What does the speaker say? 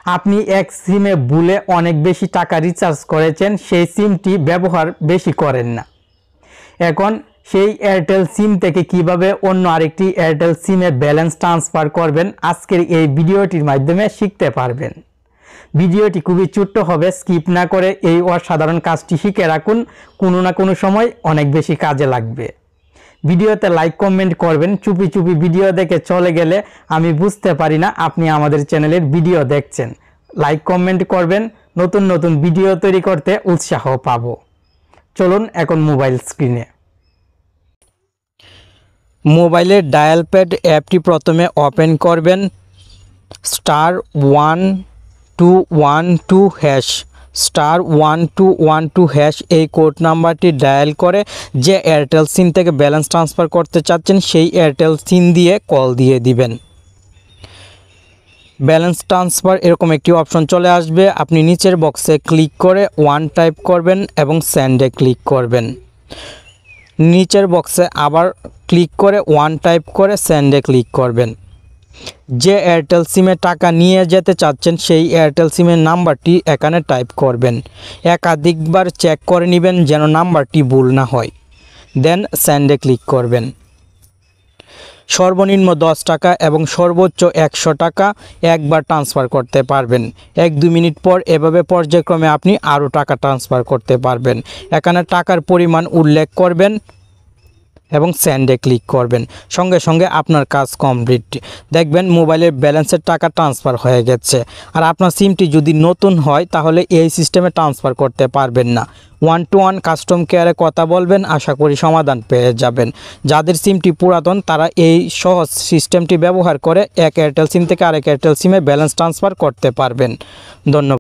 আপনি এক সিমে ভুলে অনেক বেশি টাকা রিচার্জ করেছেন, সেই সিমটি ব্যবহার বেশি করেন না। এখন সেই এয়ারটেল সিম থেকে কিভাবে অন্য আরেকটি এয়ারটেল সিমে ব্যালেন্স ট্রান্সফার করবেন আজকের এই ভিডিওটির মাধ্যমে শিখতে পারবেন। ভিডিওটি খুবই ছোট্ট হবে, স্কিপ না করে এই অসাধারণ কাজটি শিখে রাখুন, কোনো না কোনো সময় অনেক বেশি কাজে লাগবে। ভিডিওতে লাইক কমেন্ট করবেন। চুপি চুপি ভিডিও দেখে চলে গেলে আমি বুঝতে পারি না আপনি আমাদের চ্যানেলের ভিডিও দেখছেন। লাইক কমেন্ট করবেন, নতুন নতুন ভিডিও তৈরি করতে উৎসাহ পাবো। চলুন এখন মোবাইল স্ক্রিনে মোবাইলের ডায়াল প্যাড অ্যাপটি প্রথমে ওপেন করবেন। *1212# *1212# এই কোড নাম্বারটি ডায়াল করে যে এয়ারটেল সিম থেকে ব্যালেন্স ট্রান্সফার করতে চাচ্ছেন সেই এয়ারটেল সিম দিয়ে কল দিয়ে দিবেন। ব্যালেন্স ট্রান্সফার এরকম একটি অপশন চলে আসবে। আপনি নিচের বক্সে ক্লিক করে 1 টাইপ করবেন এবং সেন্ডে ক্লিক করবেন। নিচের বক্সে আবার ক্লিক করে 1 টাইপ করে সেন্ডে ক্লিক করবেন। যে এয়ারটেল সিমে টাকা নিয়ে যেতে চাচ্ছেন সেই এয়ারটেল সিমের নাম্বারটি এখানে টাইপ করবেন। একাধিকবার চেক করে নেবেন যেন নাম্বারটি ভুল না হয়, দেন সেন্ডে ক্লিক করবেন। সর্বনিম্ন 10 টাকা এবং সর্বোচ্চ 100 টাকা একবার ট্রান্সফার করতে পারবেন। 1-2 মিনিট পর এভাবে পর্যায়ক্রমে আপনি আরও টাকা ট্রান্সফার করতে পারবেন। এখানে টাকার পরিমাণ উল্লেখ করবেন এবং সেন্ডে ক্লিক করবেন। সঙ্গে সঙ্গে আপনার কাজ কমপ্লিট। দেখবেন মোবাইলের ব্যালেন্সের টাকা ট্রান্সফার হয়ে গেছে। আর আপনার সিমটি যদি নতুন হয় তাহলে এই সিস্টেমে ট্রান্সফার করতে পারবেন না। 1-to-1 কাস্টম কেয়ারে কথা বলবেন, আশা করি সমাধান পেয়ে যাবেন। যাদের সিমটি পুরাতন তারা এই সহজ সিস্টেমটি ব্যবহার করে এক এয়ারটেল সিম থেকে আরেক এয়ারটেল সিমে ব্যালেন্স ট্রান্সফার করতে পারবেন। ধন্যবাদ।